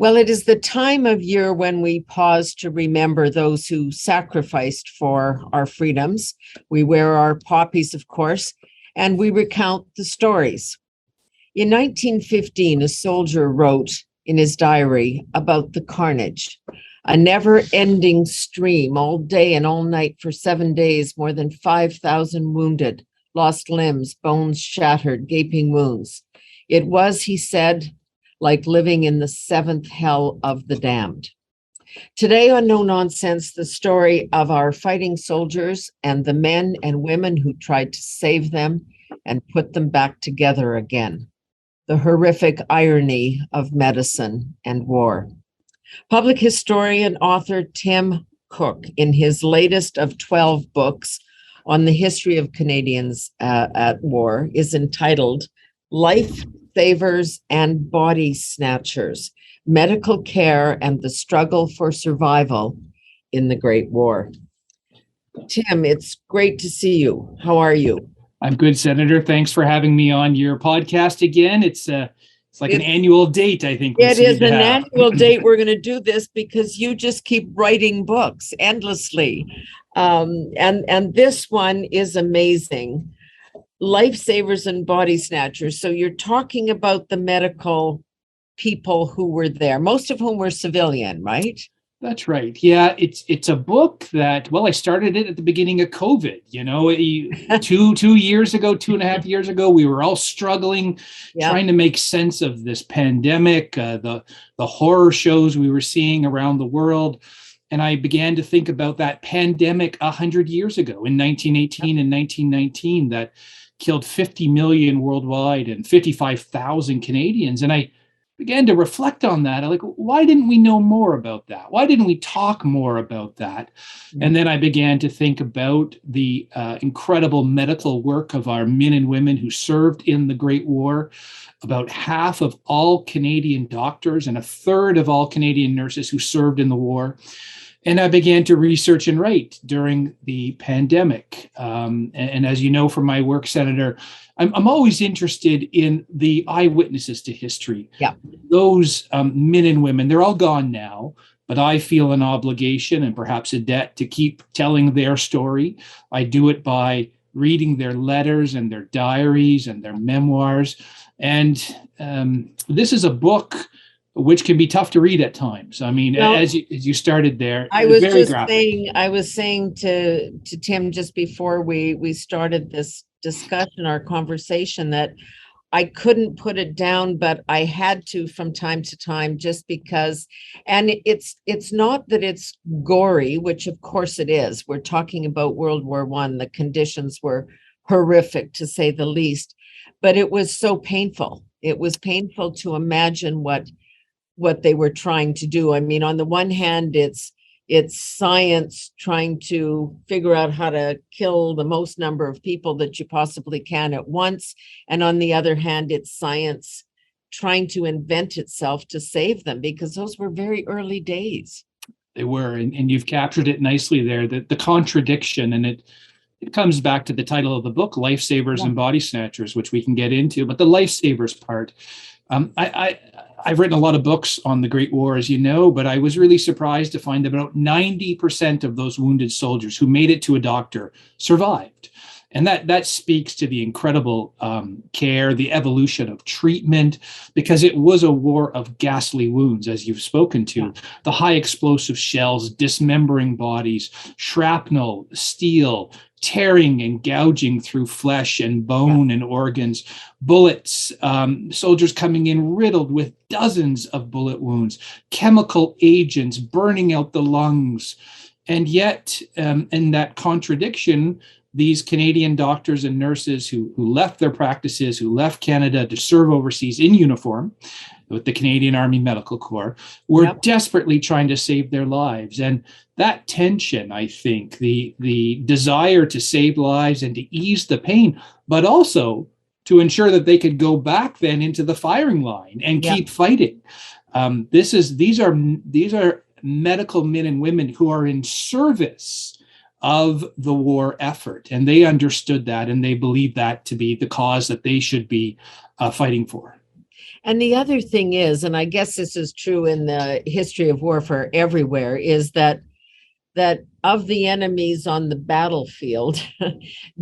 Well, it is the time of year when we pause to remember those who sacrificed for our freedoms. We wear our poppies, of course, and we recount the stories. In 1915, a soldier wrote in his diary about the carnage, a never-ending stream all day and all night for 7 days, more than 5,000 wounded, lost limbs, bones shattered, gaping wounds. It was, he said, like living in the seventh hell of the damned. Today on No Nonsense, the story of our fighting soldiers and the men and women who tried to save them and put them back together again. The horrific irony of medicine and war. Public historian author Tim Cook, in his latest of 12 books on the history of Canadians at war, is entitled Life Savers and Body Snatchers, Medical Care and the Struggle for Survival in the Great War. Tim, it's great to see you. How are you? I'm good, Senator. Thanks for having me on your podcast again. It's like an annual date, I think. It is an annual date. We're going to do this because you just keep writing books endlessly. And this one is amazing. Lifesavers and Body Snatchers. So you're talking about the medical people who were there, most of whom were civilian, right? That's right. Yeah, it's a book that, well, I started it at the beginning of COVID. You know, 2 years ago, 2.5 years ago, we were all struggling, trying to make sense of this pandemic, the horror shows we were seeing around the world. And I began to think about that pandemic 100 years ago in 1918 and 1919 that killed 50 million worldwide and 55,000 Canadians. And I began to reflect on that. I'm like, why didn't we know more about that? Why didn't we talk more about that? And then I began to think about the incredible medical work of our men and women who served in the Great War. About half of all Canadian doctors and a third of all Canadian nurses who served in the war. And I began to research and write during the pandemic. And as you know from my work, Senator, I'm always interested in the eyewitnesses to history. Yeah. Those men and women, they're all gone now, but I feel an obligation and perhaps a debt to keep telling their story. I do it by reading their letters and their diaries and their memoirs. And this is a book which can be tough to read at times. I mean, as you started there, I was saying to Tim just before we started this discussion, our conversation, that I couldn't put it down, but I had to from time to time, just because, and it's not that it's gory, which of course it is. We're talking about World War I. The conditions were horrific, to say the least, but it was so painful. It was painful to imagine what they were trying to do. I mean, on the one hand, it's science trying to figure out how to kill the most number of people that you possibly can at once. And on the other hand, it's science trying to invent itself to save them, because those were very early days. They were, and you've captured it nicely there, the contradiction, and it comes back to the title of the book, Lifesavers and Body Snatchers, which we can get into. But the lifesavers part, I've written a lot of books on the Great War, as you know, but I was really surprised to find that about 90% of those wounded soldiers who made it to a doctor survived. And that speaks to the incredible care, the evolution of treatment, because it was a war of ghastly wounds, as you've spoken to. The high explosive shells, dismembering bodies, shrapnel, steel, tearing and gouging through flesh and bone and organs, bullets, soldiers coming in riddled with dozens of bullet wounds, chemical agents burning out the lungs. And yet, in that contradiction, these Canadian doctors and nurses who left their practices, who left Canada to serve overseas in uniform with the Canadian Army Medical Corps, were desperately trying to save their lives. And that tension, I think, the desire to save lives and to ease the pain, but also to ensure that they could go back then into the firing line and keep fighting. These are medical men and women who are in service of the war effort, and they understood that, and they believed that to be the cause that they should be fighting for. And the other thing is, and I guess this is true in the history of warfare everywhere, is that of the enemies on the battlefield,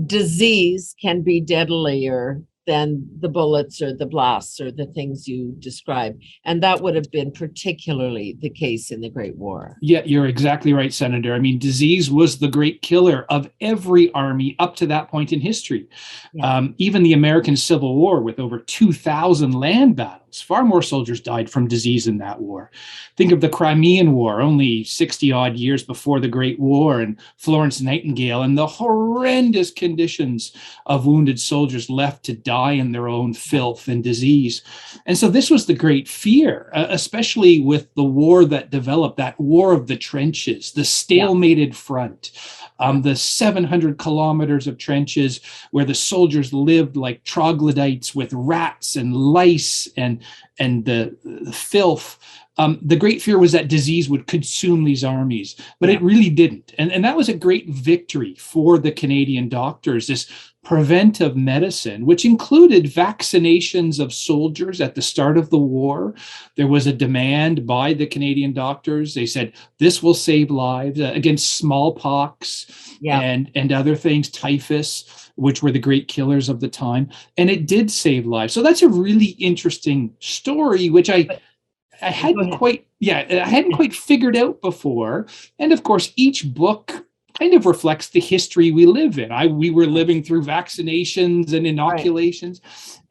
disease can be deadlier than the bullets or the blasts or the things you describe. And that would have been particularly the case in the Great War. Yeah, you're exactly right, Senator. I mean, disease was the great killer of every army up to that point in history. Yeah. Even the American Civil War, with over 2,000 land battles, far more soldiers died from disease in that war. Think of the Crimean War, only 60 odd years before the Great War, and Florence Nightingale, and the horrendous conditions of wounded soldiers left to die in their own filth and disease. And so this was the great fear, especially with the war that developed, that war of the trenches, the stalemated front, the 700 kilometers of trenches where the soldiers lived like troglodytes with rats and lice and the filth. The great fear was that disease would consume these armies, but it really didn't. And that was a great victory for the Canadian doctors, this preventive medicine, which included vaccinations of soldiers at the start of the war. There was a demand by the Canadian doctors. They said, this will save lives against smallpox and other things, typhus, which were the great killers of the time. And it did save lives. So that's a really interesting story, which I hadn't quite figured out before. And of course, each book kind of reflects the history we live in. We were living through vaccinations and inoculations,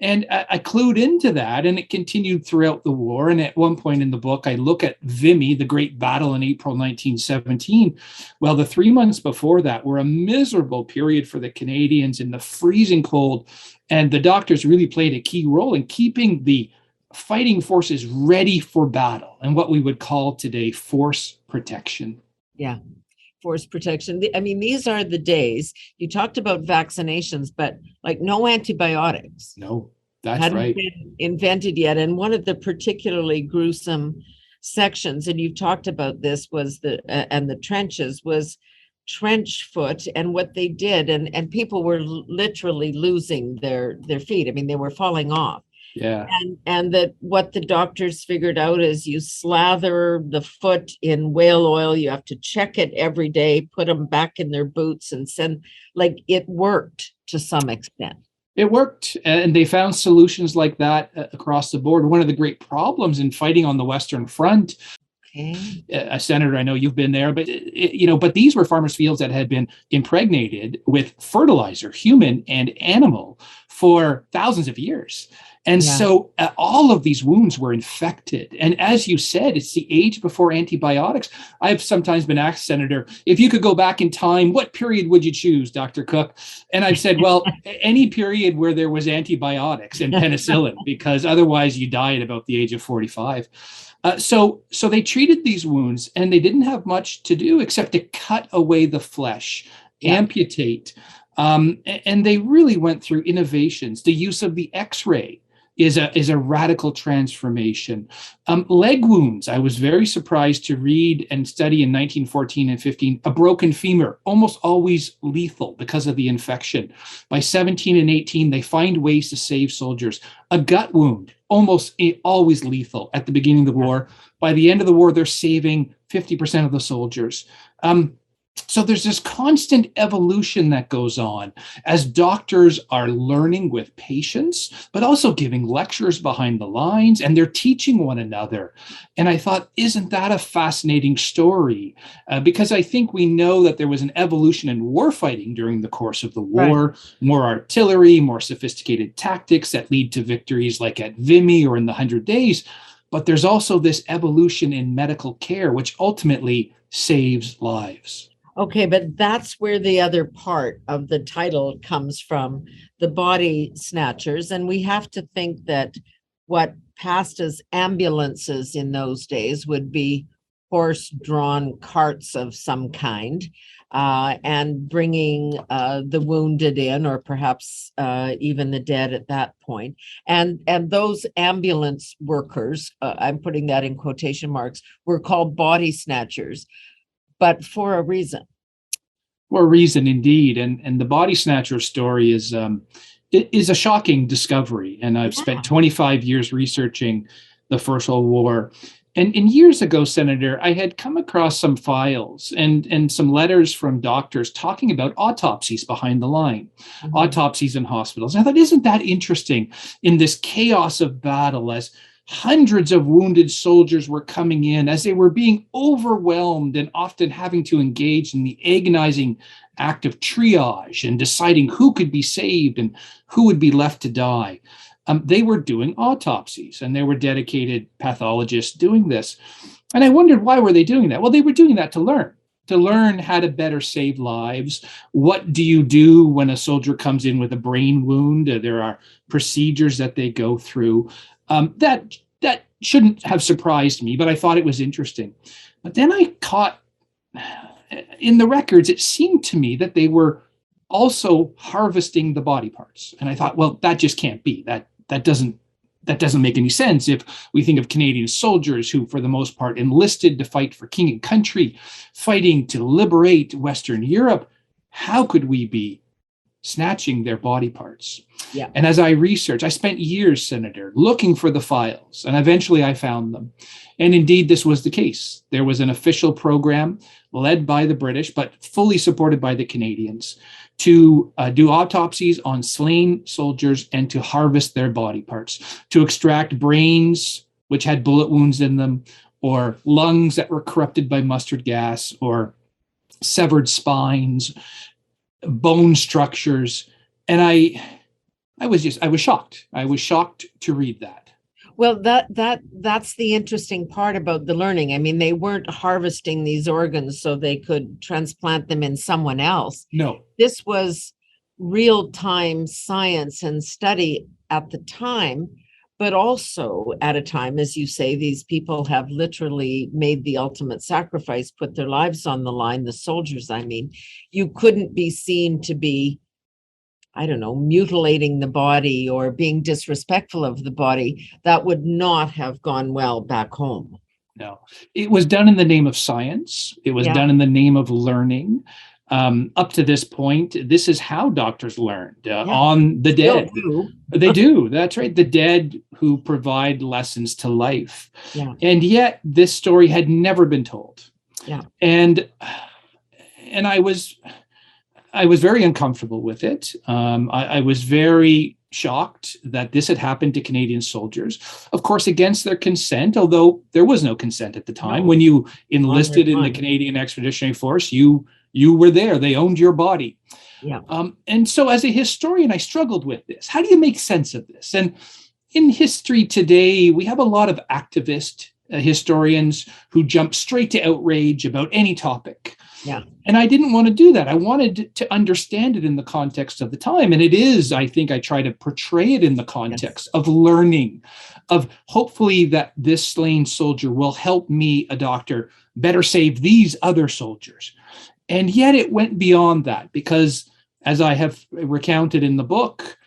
and I clued into that, and it continued throughout the war. And at one point in the book, I look at Vimy, the great battle in April 1917. Well, the 3 months before that were a miserable period for the Canadians in the freezing cold, and the doctors really played a key role in keeping the fighting forces ready for battle and what we would call today force protection. Yeah. Force protection. I mean, these are the days. You talked about vaccinations, but like no antibiotics. No, that's hadn't right. been invented yet. And one of the particularly gruesome sections, and you've talked about this, was the trenches, was trench foot, and what they did, and people were literally losing their feet. I mean, they were falling off. Yeah. And that what the doctors figured out is you slather the foot in whale oil. You have to check it every day, put them back in their boots, and send, like, it worked to some extent. It worked, and they found solutions like that across the board. One of the great problems in fighting on the Western Front, Senator, I know you've been there, but but these were farmers' fields that had been impregnated with fertilizer, human and animal, for thousands of years. And so all of these wounds were infected. And as you said, it's the age before antibiotics. I've sometimes been asked, Senator, if you could go back in time, what period would you choose, Dr. Cook? And I've said, well, any period where there was antibiotics and penicillin, because otherwise you die at about the age of 45. So they treated these wounds, and they didn't have much to do except to cut away the flesh, amputate. And they really went through innovations. The use of the X-ray is a radical transformation. Leg wounds, I was very surprised to read and study in 1914 and 15, a broken femur, almost always lethal because of the infection. By 17 and 18, they find ways to save soldiers. A gut wound, almost always lethal at the beginning of the war. By the end of the war, they're saving 50% of the soldiers. So there's this constant evolution that goes on as doctors are learning with patients, but also giving lectures behind the lines, and they're teaching one another. And I thought, isn't that a fascinating story? Because I think we know that there was an evolution in warfighting during the course of the war, more artillery, more sophisticated tactics that lead to victories like at Vimy or in the 100 Days. But there's also this evolution in medical care, which ultimately saves lives. Okay, but that's where the other part of the title comes from, the body snatchers. And we have to think that what passed as ambulances in those days would be horse-drawn carts of some kind, and bringing the wounded in, or perhaps even the dead at that point. And those ambulance workers, I'm putting that in quotation marks, were called body snatchers, but for a reason. For a reason, indeed. And the body snatcher story is is a shocking discovery. And I've spent 25 years researching the First World War. And years ago, Senator, I had come across some files and some letters from doctors talking about autopsies behind the line, autopsies in hospitals. I thought, isn't that interesting in this chaos of battle, as hundreds of wounded soldiers were coming in, as they were being overwhelmed and often having to engage in the agonizing act of triage and deciding who could be saved and who would be left to die. They were doing autopsies, and there were dedicated pathologists doing this. And I wondered, why were they doing that? Well, they were doing that to learn how to better save lives. What do you do when a soldier comes in with a brain wound? There are procedures that they go through. That shouldn't have surprised me, but I thought it was interesting. But then I caught in the records, it seemed to me that they were also harvesting the body parts. And I thought, well, that just can't be. That doesn't make any sense if we think of Canadian soldiers who, for the most part, enlisted to fight for king and country, fighting to liberate Western Europe. How could we be snatching their body parts? Yeah. And as I researched, I spent years, Senator, looking for the files, and eventually I found them. And indeed, this was the case. There was an official program led by the British, but fully supported by the Canadians, to do autopsies on slain soldiers and to harvest their body parts, to extract brains which had bullet wounds in them, or lungs that were corrupted by mustard gas, or severed spines, bone structures. And I was shocked. I was shocked to read that. Well, that's the interesting part about the learning. I mean, they weren't harvesting these organs so they could transplant them in someone else. No. This was real-time science and study at the time, but also at a time, as you say, these people have literally made the ultimate sacrifice, put their lives on the line, the soldiers, I mean. You couldn't be seen to be, I don't know, mutilating the body or being disrespectful of the body. That would not have gone well back home. No, it was done in the name of science. It was done in the name of learning. Up to this point, this is how doctors learned on the dead. They do. That's right. The dead who provide lessons to life. Yeah. And yet this story had never been told. Yeah. And I was very uncomfortable with it. I was very shocked that this had happened to Canadian soldiers, of course, against their consent, although there was no consent at the time. When you enlisted in the Canadian Expeditionary Force, you were there. They owned your body. Yeah. And so as a historian, I struggled with this. How do you make sense of this? And in history today, we have a lot of activist historians who jump straight to outrage about any topic. Yeah. And I didn't want to do that. I wanted to understand it in the context of the time. And it is, I think I try to portray it in the context of learning, of hopefully that this slain soldier will help me, a doctor, better save these other soldiers. And yet it went beyond that, because as I have recounted in the book,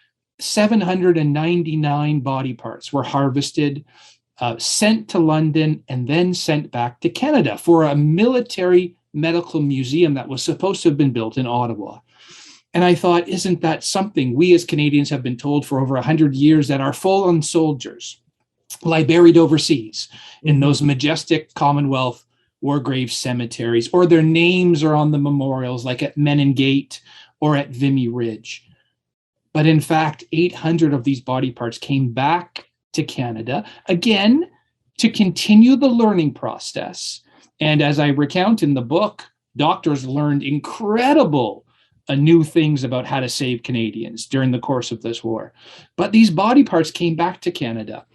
799 body parts were harvested, sent to London, and then sent back to Canada for a military medical museum that was supposed to have been built in Ottawa. And I thought, isn't that something we as Canadians have been told for over 100 years, that our fallen soldiers lie buried overseas in those majestic Commonwealth war grave cemeteries, or their names are on the memorials like at Menin Gate or at Vimy Ridge. But in fact, 800 of these body parts came back to Canada, again, to continue the learning process. And as I recount in the book, doctors learned incredible new things about how to save Canadians during the course of this war. But these body parts came back to Canada.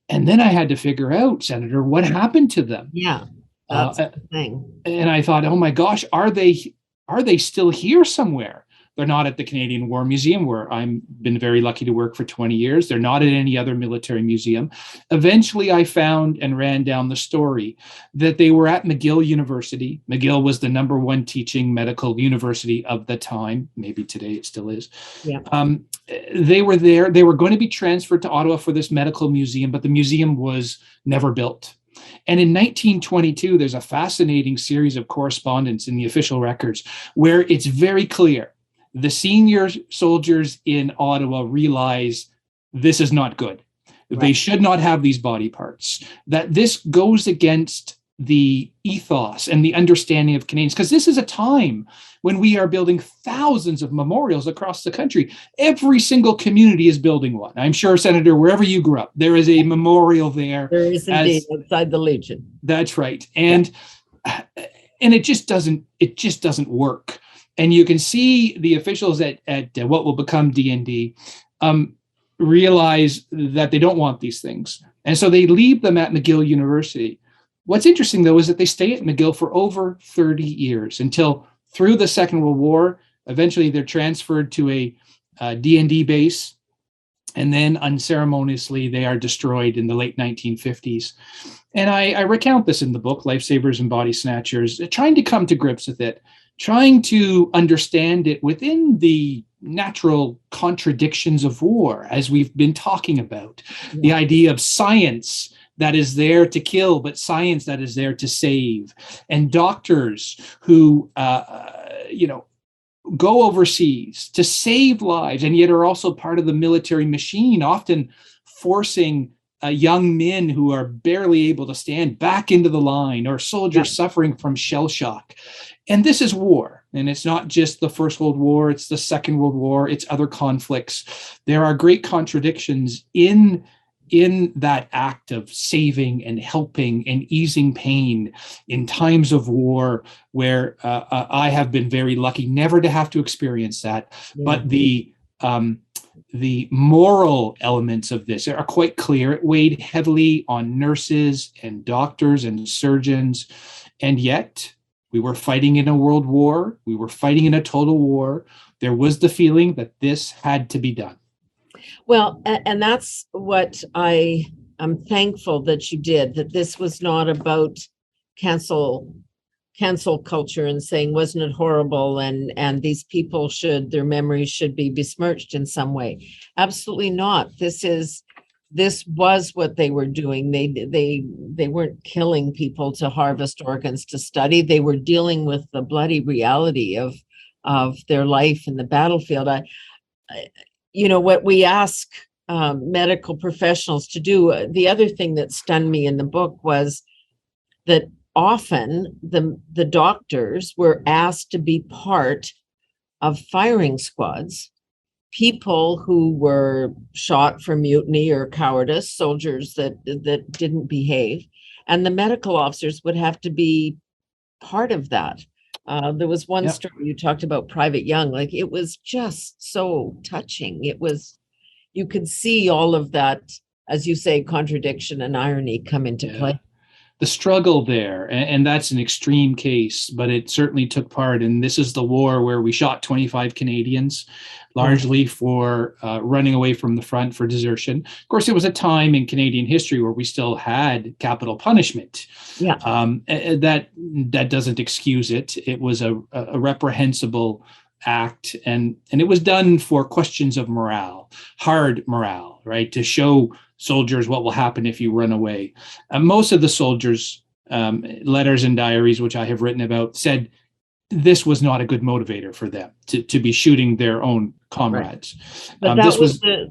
And then I had to figure out, Senator, what happened to them? Yeah, that's the thing. And I thought, oh my gosh, are they still here somewhere? They're not at the Canadian War Museum, where I've been very lucky to work for 20 years. They're not at any other military museum. Eventually, I found and ran down the story that they were at McGill University. McGill was the #1 teaching medical university of the time. Maybe today it still is. Yeah. They were there. They were going to be transferred to Ottawa for this medical museum, but the museum was never built. And in 1922, there's a fascinating series of correspondence in the official records where it's very clear the senior soldiers in Ottawa realize this is not good. Right. They should not have these body parts, that this goes against the ethos and the understanding of Canadians, because this is a time when we are building thousands of memorials across the country. Every single community is building one. I'm sure, Senator, wherever you grew up, there is a memorial there. There is indeed, outside the Legion. That's right. And it just doesn't work. And you can see the officials at what will become DND realize that they don't want these things. And so they leave them at McGill University. What's interesting, though, is that they stay at McGill for over 30 years until through the Second World War. Eventually, they're transferred to a DND base, and then unceremoniously, they are destroyed in the late 1950s. And I recount this in the book, Lifesavers and Body Snatchers, trying to come to grips with it, trying to understand it within the natural contradictions of war, as we've been talking about. Yeah. The idea of science that is there to kill, but science that is there to save, and doctors who, go overseas to save lives, and yet are also part of the military machine, often forcing young men who are barely able to stand back into the line, or soldiers suffering from shell shock. And this is war. And it's not just the First World War, it's the Second World War, it's other conflicts. There are great contradictions in that act of saving and helping and easing pain in times of war, where I have been very lucky never to have to experience that. Yeah. But the moral elements of this are quite clear. It weighed heavily on nurses and doctors and surgeons. And yet we were fighting in a world war. We were fighting in a total war. There was the feeling that this had to be done. Well, and that's what I'm thankful that you did, that this was not about cancel culture and saying, wasn't it horrible? And these people their memories should be besmirched in some way. Absolutely not. This was what they were doing. They weren't killing people to harvest organs to study. They were dealing with the bloody reality of their life in the battlefield. What we ask medical professionals to do, the other thing that stunned me in the book was that often the doctors were asked to be part of firing squads, people who were shot for mutiny or cowardice, soldiers that didn't behave, and the medical officers would have to be part of that. There was one story you talked about, Private Young. Like, it was just so touching. You could see all of that, as you say, contradiction and irony come into play. The struggle there, and that's an extreme case, but it certainly took part. And this is the war where we shot 25 Canadians, largely for running away from the front for desertion. Of course, it was a time in Canadian history where we still had capital punishment. Yeah. That doesn't excuse it. It was a reprehensible act, and it was done for questions of morale, hard morale, right? To show soldiers what will happen if you run away. Most of the soldiers' letters and diaries, which I have written about, said this was not a good motivator for them to be shooting their own comrades. Right. But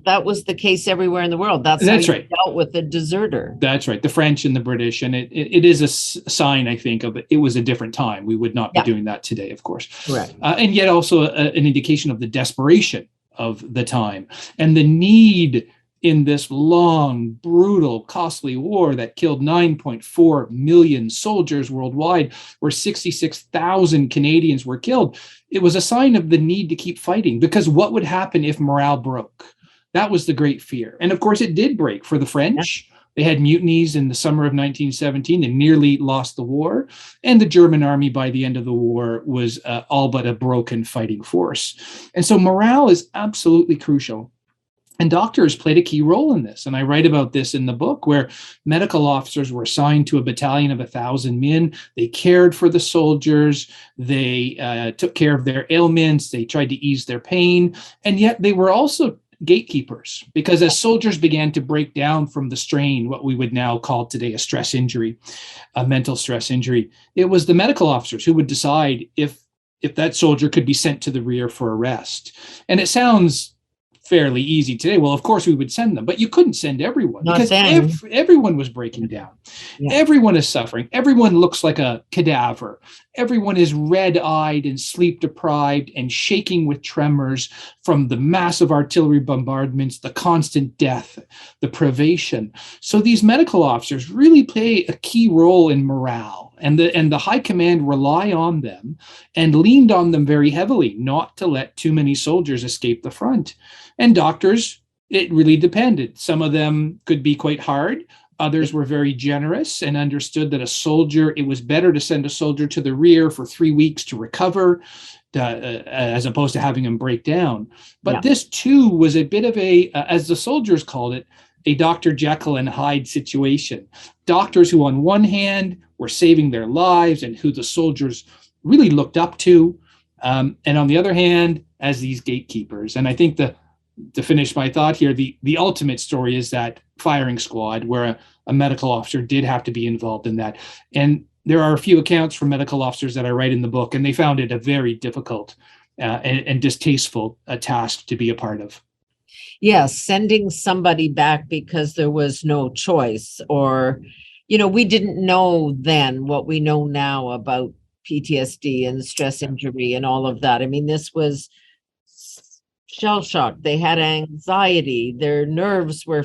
that was the case everywhere in the world. That's how you dealt with the deserter. That's right. The French and the British, and it is a sign, I think, of it was a different time. We would not be doing that today, of course. Right. And yet also an indication of the desperation of the time and the need in this long, brutal, costly war that killed 9.4 million soldiers worldwide, where 66,000 Canadians were killed. It was a sign of the need to keep fighting, because what would happen if morale broke? That was the great fear. And of course, it did break for the French. They had mutinies in the summer of 1917 and nearly lost the war. And the German army, by the end of the war, was all but a broken fighting force. And so morale is absolutely crucial. And doctors played a key role in this. And I write about this in the book, where medical officers were assigned to a battalion of 1,000 men. They cared for the soldiers. They took care of their ailments. They tried to ease their pain. And yet they were also gatekeepers, because as soldiers began to break down from the strain, what we would now call today a stress injury, a mental stress injury, it was the medical officers who would decide if if that soldier could be sent to the rear for arrest. And it sounds fairly easy today. Well, of course we would send them, but you couldn't send everyone Not because then. everyone was breaking down. Yeah. Everyone is suffering. Everyone looks like a cadaver. Everyone is red-eyed and sleep-deprived and shaking with tremors from the massive artillery bombardments, the constant death, the privation. So these medical officers really play a key role in morale, and the high command rely on them and leaned on them very heavily not to let too many soldiers escape the front. And doctors, it really depended. Some of them could be quite hard. Others were very generous and understood that it was better to send a soldier to the rear for 3 weeks to recover as opposed to having him break down. But this too was a bit of as the soldiers called it, a Dr. Jekyll and Hyde situation. Doctors who on one hand were saving their lives and who the soldiers really looked up to. And on the other hand, as these gatekeepers. And I think to finish my thought here, the ultimate story is that firing squad where a medical officer did have to be involved in that. And there are a few accounts from medical officers that I write in the book, and they found it a very difficult and distasteful task to be a part of. Yes, sending somebody back because there was no choice, or, we didn't know then what we know now about PTSD and stress injury and all of that. I mean, this was shell shock. They had anxiety. Their nerves were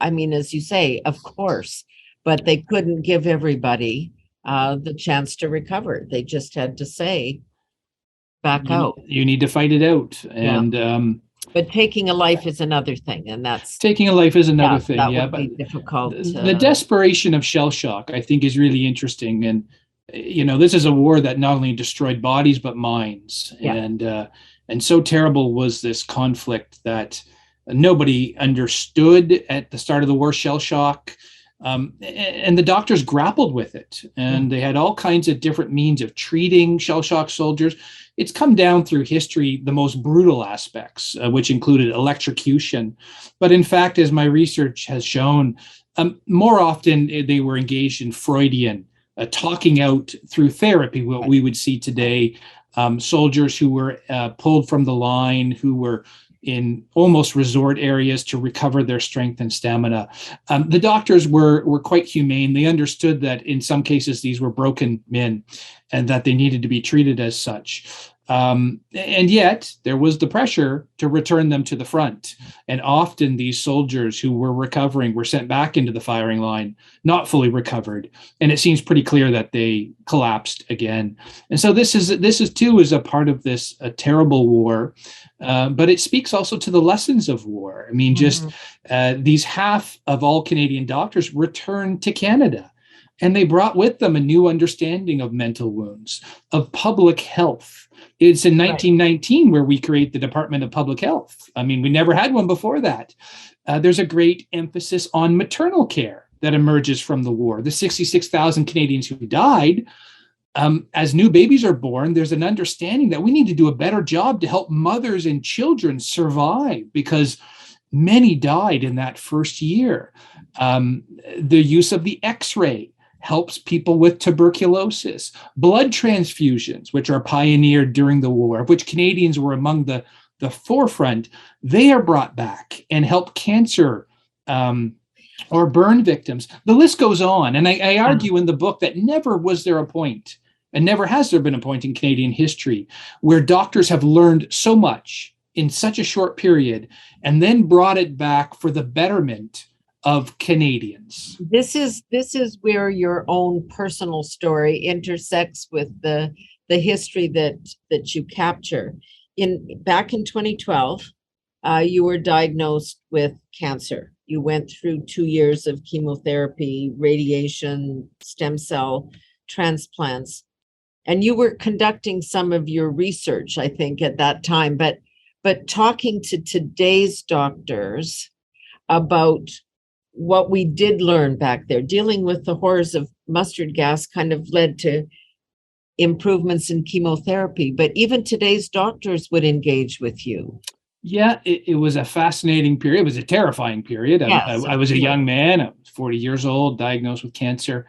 as you say, of course, but they couldn't give everybody the chance to recover. They just had to say, back out. You need to fight it out. And but taking a life is another thing, and that's taking a life is another thing. That Yeah, would be difficult. The desperation of shell shock, I think, is really interesting. And this is a war that not only destroyed bodies but minds. And so terrible was this conflict that nobody understood at the start of the war, shell shock. And the doctors grappled with it. And they had all kinds of different means of treating shell shock soldiers. It's come down through history, the most brutal aspects, which included electrocution. But in fact, as my research has shown, more often they were engaged in Freudian, talking out through therapy, what we would see today. Soldiers who were pulled from the line, who were in almost resort areas to recover their strength and stamina. The doctors were quite humane. They understood that in some cases these were broken men and that they needed to be treated as such. And yet there was the pressure to return them to the front. And often these soldiers who were recovering were sent back into the firing line, not fully recovered. And it seems pretty clear that they collapsed again. And so this is a part of this terrible war. But it speaks also to the lessons of war. I mean, these half of all Canadian doctors returned to Canada, and they brought with them a new understanding of mental wounds, of public health. It's in 1919 where we create the Department of Public Health. I mean, we never had one before that. There's a great emphasis on maternal care that emerges from the war. The 66,000 Canadians who died, as new babies are born, there's an understanding that we need to do a better job to help mothers and children survive because many died in that first year. The use of the X-ray helps people with tuberculosis. Blood transfusions, which are pioneered during the war, of which Canadians were among the forefront, they are brought back and help cancer or burn victims. The list goes on. And I argue in the book that never was there a point, and never has there been a point in Canadian history, where doctors have learned so much in such a short period and then brought it back for the betterment of Canadians. This is where your own personal story intersects with the history that you capture. Back in 2012, you were diagnosed with cancer. You went through 2 years of chemotherapy, radiation, stem cell transplants, and you were conducting some of your research, I think, at that time. But talking to today's doctors about what we did learn back there, dealing with the horrors of mustard gas kind of led to improvements in chemotherapy. But even today's doctors would engage with you. Yeah, it was a fascinating period. It was a terrifying period. Yes, I was a young man. I was 40 years old, diagnosed with cancer.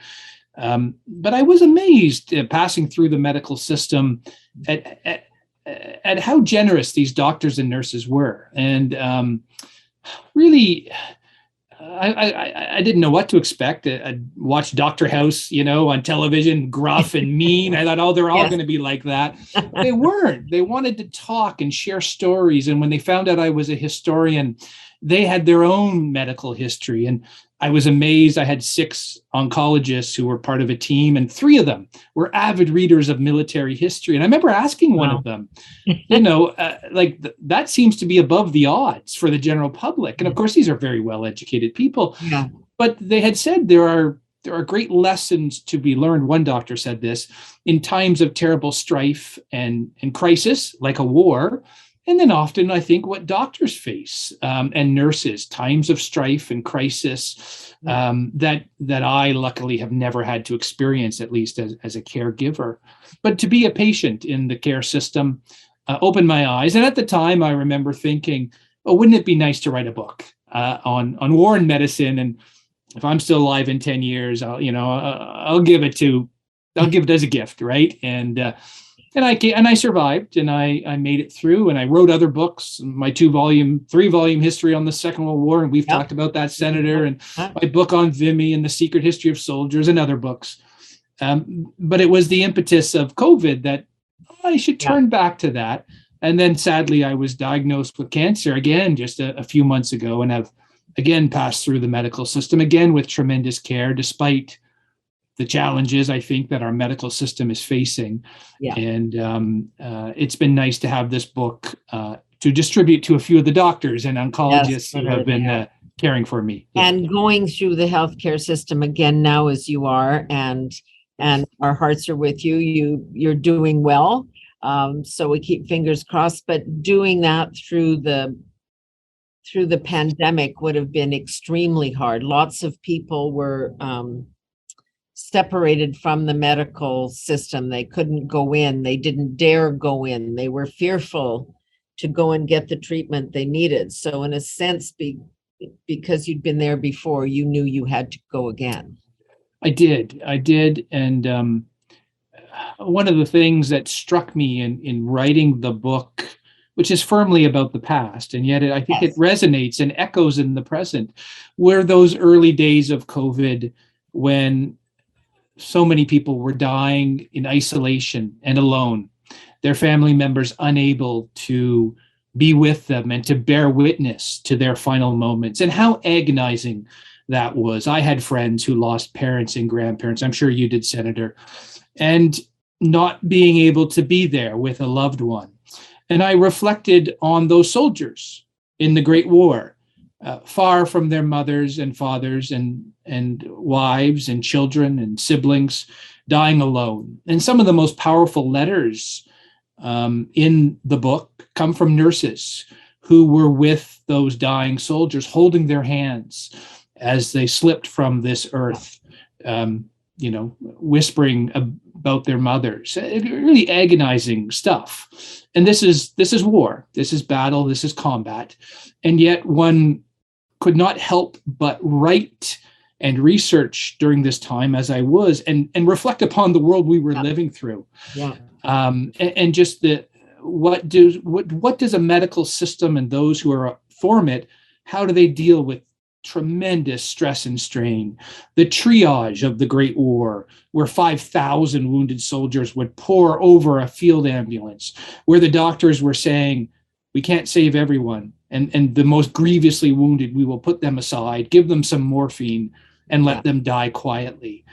But I was amazed passing through the medical system at how generous these doctors and nurses were. And really, I didn't know what to expect. I watched Dr. House, on television, gruff and mean. I thought, oh, they're all going to be like that. They weren't. They wanted to talk and share stories. And when they found out I was a historian, they had their own medical history. And I was amazed. I had 6 oncologists who were part of a team, and 3 of them were avid readers of military history. And I remember asking one of them, that seems to be above the odds for the general public. And of course, these are very well-educated people. Yeah. But they had said there are great lessons to be learned. One doctor said this: in times of terrible strife and crisis, like a war. And then often, I think, what doctors face and nurses, times of strife and crisis that I luckily have never had to experience, at least as a caregiver. But to be a patient in the care system opened my eyes. And at the time, I remember thinking, oh, wouldn't it be nice to write a book on war and medicine? And if I'm still alive in 10 years, I'll give it as a gift, right? And I survived, and I made it through, and I wrote other books, my 3-volume history on the Second World War, and we've talked about that, Senator, and my book on Vimy and the secret history of soldiers and other books. But it was the impetus of COVID that I should turn back to that. And then sadly, I was diagnosed with cancer again just a few months ago, and have again passed through the medical system, again with tremendous care, despite the challenges I think that our medical system is facing. Yeah. And it's been nice to have this book to distribute to a few of the doctors and oncologists who have been caring for me. And going through the healthcare system again now as you are, and our hearts are with you. You're doing well. So we keep fingers crossed, but doing that through the pandemic would have been extremely hard. Lots of people were separated from the medical system. They couldn't go in. They didn't dare go in. They were fearful to go and get the treatment they needed. So in a sense, because you'd been there before, you knew you had to go again. I did. And one of the things that struck me in writing the book, which is firmly about the past, and yet I think it resonates and echoes in the present, were those early days of COVID when so many people were dying in isolation and alone, their family members unable to be with them and to bear witness to their final moments, and how agonizing that was. I had friends who lost parents and grandparents. I'm sure you did, Senator, and not being able to be there with a loved one. And I reflected on those soldiers in the Great War, far from their mothers and fathers and wives and children and siblings, dying alone. And some of the most powerful letters in the book come from nurses who were with those dying soldiers, holding their hands as they slipped from this earth, whispering about their mothers. Really agonizing stuff. And this is war. This is battle. This is combat. And yet one could not help but write and research during this time, as I was, and reflect upon the world we were living through. Yeah. And just what does a medical system and those who are form it, how do they deal with tremendous stress and strain? The triage of the Great War, where 5,000 wounded soldiers would pour over a field ambulance, where the doctors were saying, we can't save everyone. And the most grievously wounded, we will put them aside, give them some morphine, and let them die quietly.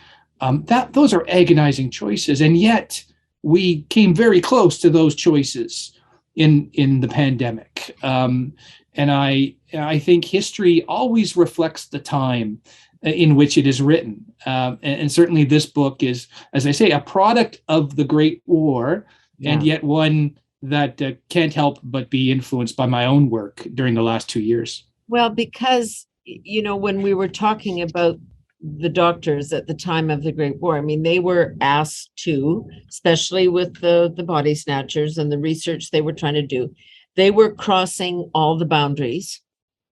Those are agonizing choices. And yet we came very close to those choices in the pandemic. And I think history always reflects the time in which it is written. And certainly this book is, as I say, a product of the Great War, and yet one that can't help but be influenced by my own work during the last 2 years. Well, because, when we were talking about the doctors at the time of the Great War, I mean, they were asked to, especially with the body snatchers and the research they were trying to do, they were crossing all the boundaries,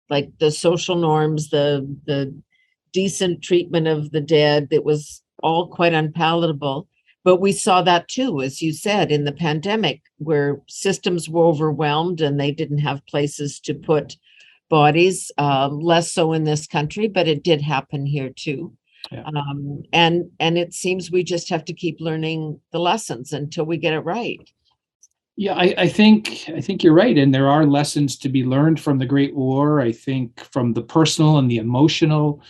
like the social norms, the decent treatment of the dead. It was all quite unpalatable. But we saw that too, as you said, in the pandemic, where systems were overwhelmed and they didn't have places to put bodies, less so in this country, but it did happen here too. Yeah. And it seems we just have to keep learning the lessons until we get it right. Yeah, I think you're right, and there are lessons to be learned from the Great War. I think from the personal and the emotional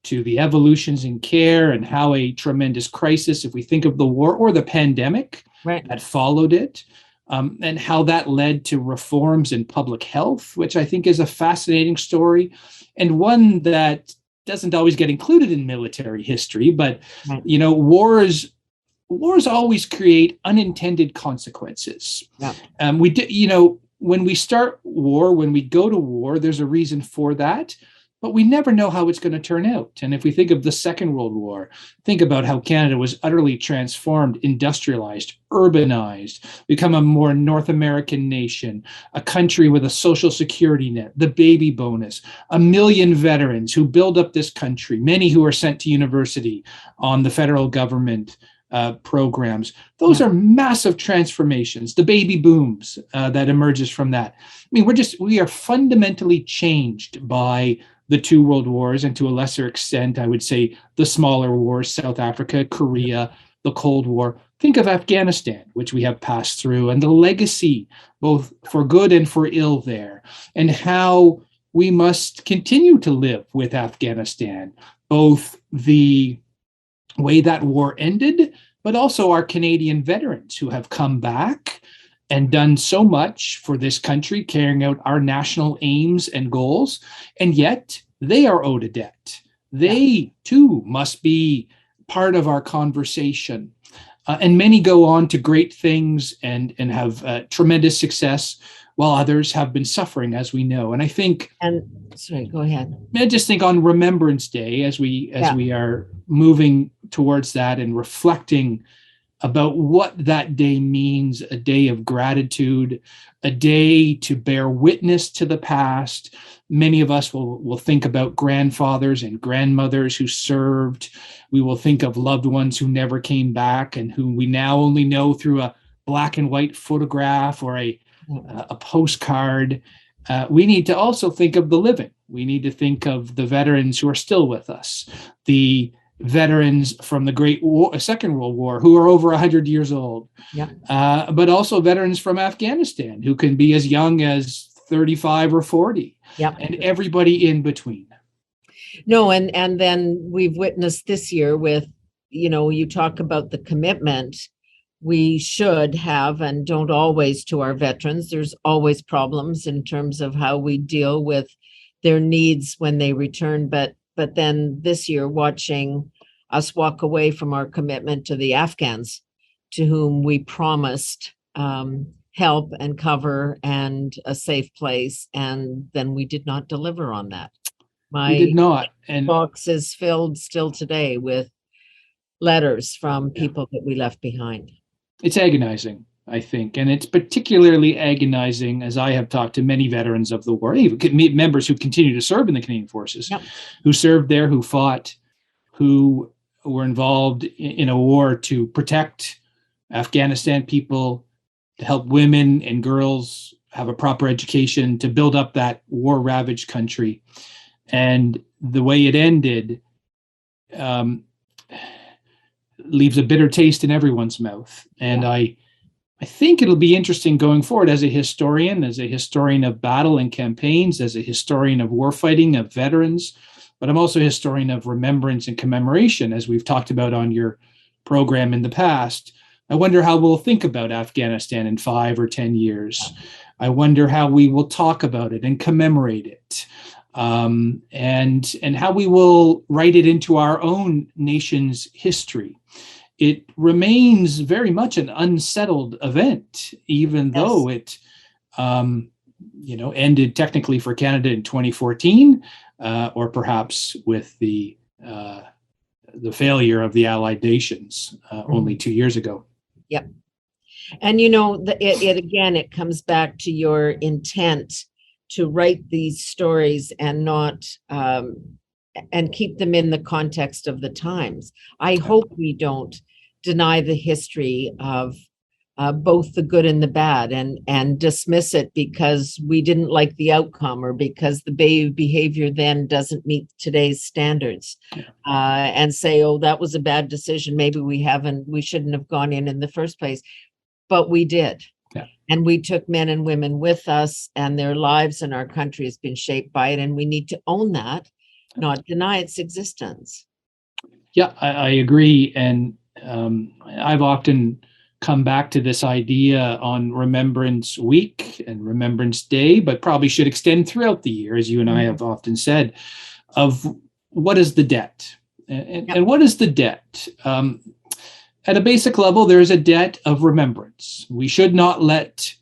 to the evolutions in care and how a tremendous crisis, if we think of the war or the pandemic Right. that followed it, and how that led to reforms in public health, which I think is a fascinating story and one that doesn't always get included in military history. But Right. wars always create unintended consequences. Yeah. We did, when we start war, when we go to war, there's a reason for that, but we never know how it's going to turn out. And if we think of the Second World War, think about how Canada was utterly transformed, industrialized, urbanized, become a more North American nation, a country with a social security net, the baby bonus, 1 million veterans who build up this country, many who are sent to university on the federal government programs. Those are massive transformations, the baby booms that emerges from that. I mean, we are fundamentally changed by the two world wars, and to a lesser extent, I would say the smaller wars, South Africa, Korea, the Cold War. Think of Afghanistan, which we have passed through, and the legacy, both for good and for ill there, and how we must continue to live with Afghanistan, both the way that war ended, but also our Canadian veterans who have come back and done so much for this country, carrying out our national aims and goals, and yet they are owed a debt. They too must be part of our conversation. And many go on to great things and have tremendous success, while others have been suffering, as we know. And I think, sorry, go ahead. I just think on Remembrance Day, as we are moving towards that and reflecting about what that day means, a day of gratitude, a day to bear witness to the past. Many of us will think about grandfathers and grandmothers who served. We will think of loved ones who never came back and whom we now only know through a black and white photograph or a postcard. We need to also think of the living. We need to think of the veterans who are still with us, the veterans from the Great War, Second World War, who are over 100 years old, but also veterans from Afghanistan who can be as young as 35 or 40, and everybody in between. No, and then we've witnessed this year with, you talk about the commitment we should have and don't always to our veterans. There's always problems in terms of how we deal with their needs when they return. But then this year, watching us walk away from our commitment to the Afghans, to whom we promised help and cover and a safe place, and then we did not deliver on that. We did not. And box is filled still today with letters from people that we left behind. It's agonizing, I think, and it's particularly agonizing as I have talked to many veterans of the war, even members who continue to serve in the Canadian Forces, who served there, who fought, who were involved in a war to protect Afghanistan people, to help women and girls have a proper education, to build up that war-ravaged country. And the way it ended leaves a bitter taste in everyone's mouth. And I think it'll be interesting going forward as a historian of battle and campaigns, as a historian of warfighting, of veterans, but I'm also a historian of remembrance and commemoration, as we've talked about on your program in the past. I wonder how we'll think about Afghanistan in 5 or 10 years. I wonder how we will talk about it and commemorate it. And how we will write it into our own nation's history. It remains very much an unsettled event, even though it, ended technically for Canada in 2014, or perhaps with the failure of the Allied nations only 2 years ago. Yep. And it comes back to your intent to write these stories and not and keep them in the context of the times. I hope we don't deny the history of both the good and the bad, and dismiss it because we didn't like the outcome, or because the behavior then doesn't meet today's standards, and say, oh, that was a bad decision. Maybe we shouldn't have gone in the first place, but we did. Yeah. And we took men and women with us, and their lives and our country has been shaped by it. And we need to own that, not deny its existence. Yeah, I agree. And I've often come back to this idea on Remembrance Week and Remembrance Day, but probably should extend throughout the year, as you and I have often said, of what is the debt? And what is the debt? At a basic level, there is a debt of remembrance. We should not let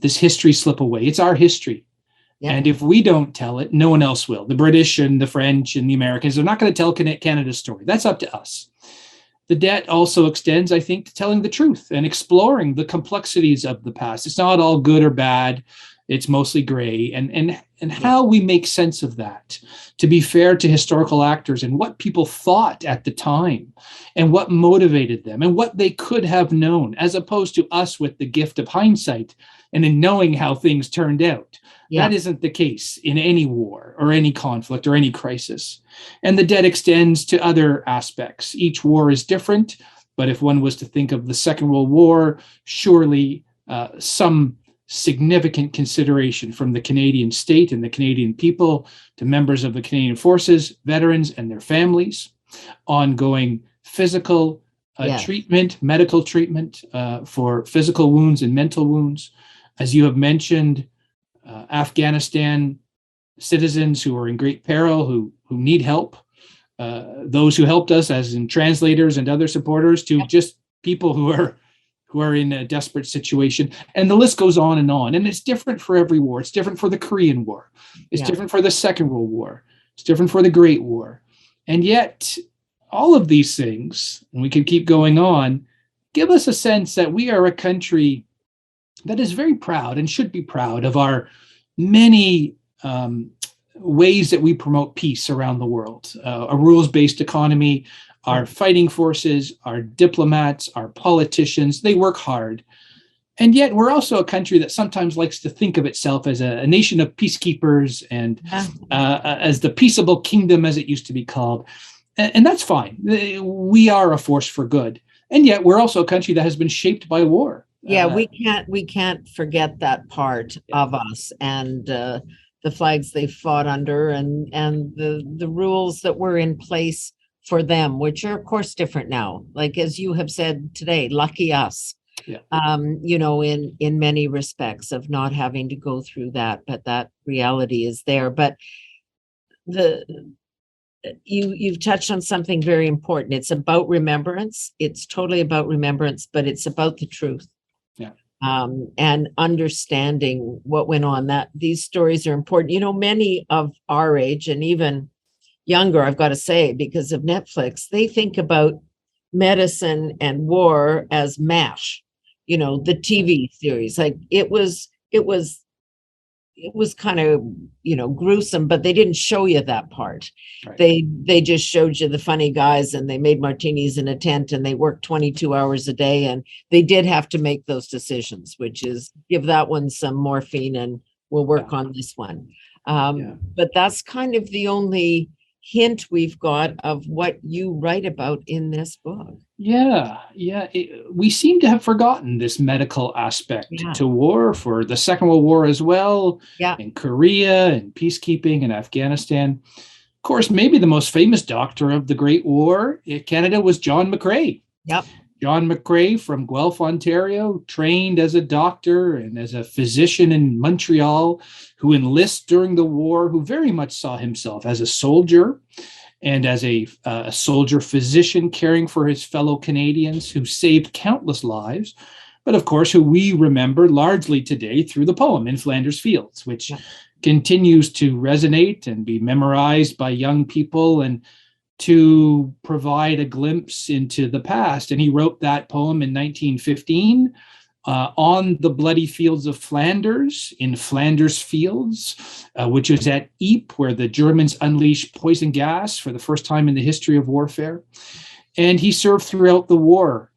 this history slip away. It's our history. Yeah. And if we don't tell it, no one else will. The British and the French and the Americans are not going to tell Canada's story. That's up to us. The debt also extends, I think, to telling the truth and exploring the complexities of the past. It's not all good or bad. It's mostly gray. And how we make sense of that, to be fair to historical actors and what people thought at the time and what motivated them and what they could have known, as opposed to us with the gift of hindsight and in knowing how things turned out. Yeah. That isn't the case in any war or any conflict or any crisis. And the debt extends to other aspects. Each war is different, but if one was to think of the Second World War, surely some significant consideration from the Canadian state and the Canadian people to members of the Canadian Forces, veterans and their families, ongoing physical treatment, medical treatment for physical wounds and mental wounds. As you have mentioned, Afghanistan citizens who are in great peril, who need help, those who helped us, as in translators and other supporters, to just people who are in a desperate situation. And the list goes on. And it's different for every war. It's different for the Korean War. It's different for the Second World War. It's different for the Great War. And yet, all of these things, and we can keep going on, give us a sense that we are a country that is very proud and should be proud of our many ways that we promote peace around the world. A rules-based economy, our fighting forces, our diplomats, our politicians, they work hard. And yet we're also a country that sometimes likes to think of itself as a nation of peacekeepers and as the peaceable kingdom, as it used to be called. And that's fine. We are a force for good. And yet we're also a country that has been shaped by war. Yeah, we can't forget that part of us, and the flags they fought under, and the rules that were in place for them, which are of course different now. Like as you have said today, lucky us. Yeah. In many respects of not having to go through that, but that reality is there. But you've touched on something very important. It's about remembrance. It's totally about remembrance, but it's about the truth. Yeah. And understanding what went on. That these stories are important. Many of our age and even younger, I've got to say, because of Netflix, they think about medicine and war as MASH, the TV series. Like it was kind of, gruesome, but they didn't show you that part. Right. They just showed you the funny guys, and they made martinis in a tent, and they worked 22 hours a day. And they did have to make those decisions, which is give that one some morphine and we'll work on this one. But that's kind of the only hint we've got of what you write about in this book. We seem to have forgotten this medical aspect to war, for the Second World War as well, in Korea and peacekeeping in Afghanistan. Of course, maybe the most famous doctor of the Great War in Canada was John McCrae. Yep. John McCrae from Guelph, Ontario, trained as a doctor and as a physician in Montreal, who enlists during the war, who very much saw himself as a soldier and as a soldier physician caring for his fellow Canadians, who saved countless lives, but of course, who we remember largely today through the poem In Flanders Fields, which continues to resonate and be memorized by young people and to provide a glimpse into the past. And he wrote that poem in 1915 on the bloody fields of Flanders, in Flanders Fields, which is at Ypres, where the Germans unleashed poison gas for the first time in the history of warfare. And he served throughout the war.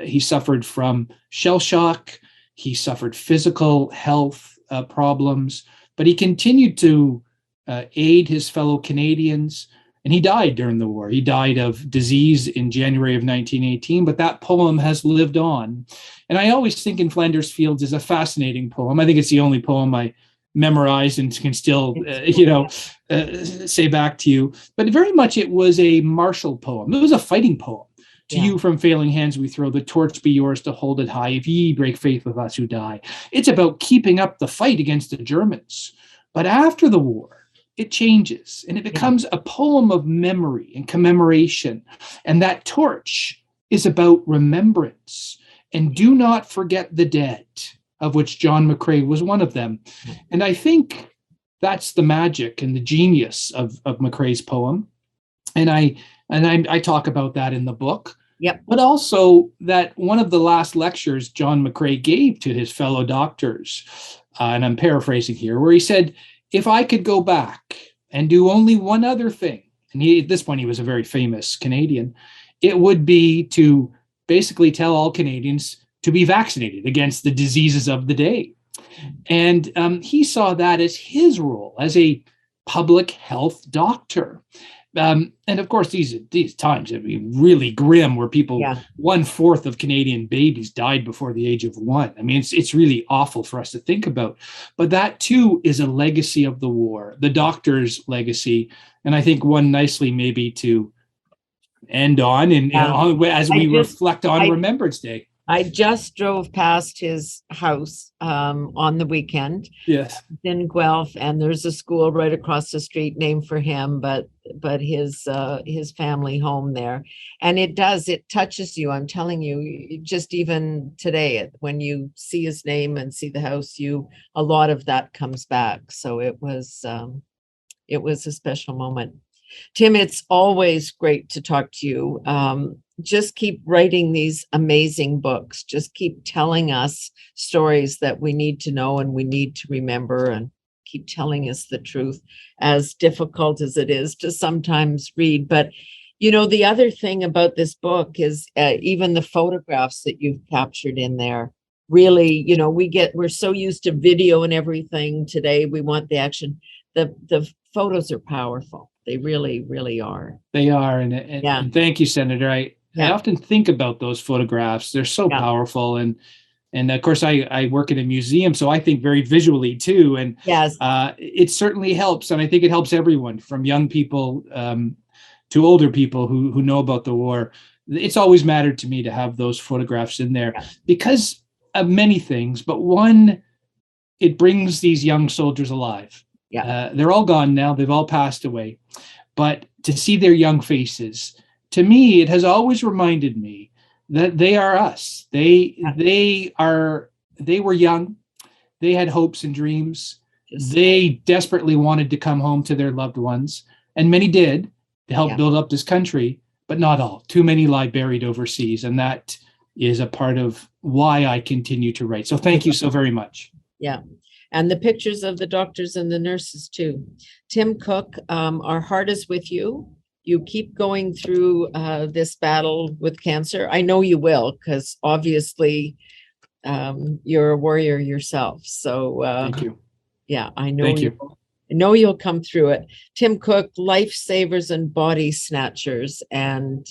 He suffered from shell shock. He suffered physical health problems, but he continued to aid his fellow Canadians. And he died during the war. He died of disease in January of 1918, but that poem has lived on. And I always think In Flanders Fields is a fascinating poem. I think it's the only poem I memorized and can still, say back to you. But very much it was a martial poem. It was a fighting poem. To you from failing hands we throw, the torch be yours to hold it high. If ye break faith with us who die. It's about keeping up the fight against the Germans. But after the war, it changes and it becomes a poem of memory and commemoration. And that torch is about remembrance. And do not forget the dead, of which John McCrae was one of them. And I think that's the magic and the genius of McCrae's poem. And I talk about that in the book. Yep. But also that one of the last lectures John McCrae gave to his fellow doctors, and I'm paraphrasing here, where he said, if I could go back and do only one other thing, and at this point he was a very famous Canadian, it would be to basically tell all Canadians to be vaccinated against the diseases of the day. And he saw that as his role as a public health doctor. And of course, these times would be really grim, where people, 1/4 of Canadian babies died before the age of 1. I mean, it's really awful for us to think about. But that too is a legacy of the war, the doctor's legacy, and I think one nicely maybe to end on, and as we reflect on Remembrance Day. I just drove past his house on the weekend. Yes. In Guelph, and there's a school right across the street named for him, but his family home there. And it touches you. I'm telling you, just even today, when you see his name and see the house, a lot of that comes back. So it was a special moment. Tim, it's always great to talk to you. Just keep writing these amazing books. Just keep telling us stories that we need to know and we need to remember, and keep telling us the truth, as difficult as it is to sometimes read. But, the other thing about this book is even the photographs that you've captured in there. Really, we're so used to video and everything today. We want the action. The photos are powerful. They really, really are. They are. And thank you, Senator. I often think about those photographs. They're so powerful. And of course, I work in a museum, so I think very visually too. And it certainly helps. And I think it helps everyone, from young people to older people who know about the war. It's always mattered to me to have those photographs in there because of many things. But one, it brings these young soldiers alive. They're all gone now. They've all passed away. But to see their young faces, to me, it has always reminded me that they are us. They were young. They had hopes and dreams. They desperately wanted to come home to their loved ones. And many did to help build up this country, but not all. Too many lie buried overseas. And that is a part of why I continue to write. So thank you so very much. Yeah. And the pictures of the doctors and the nurses too. Tim Cook, our heart is with you. You keep going through this battle with cancer. I know you will, because obviously you're a warrior yourself. So thank you. Yeah, I know. Thank you. I know you'll come through it. Tim Cook, Lifesavers and Body Snatchers. And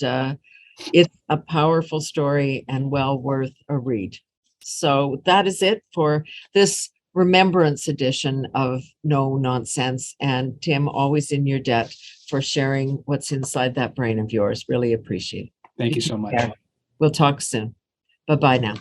it's a powerful story and well worth a read. So that is it for this Remembrance edition of No Nonsense. And Tim, always in your debt for sharing what's inside that brain of yours. Really appreciate it. Thank you so much. We'll talk soon. Bye-bye now.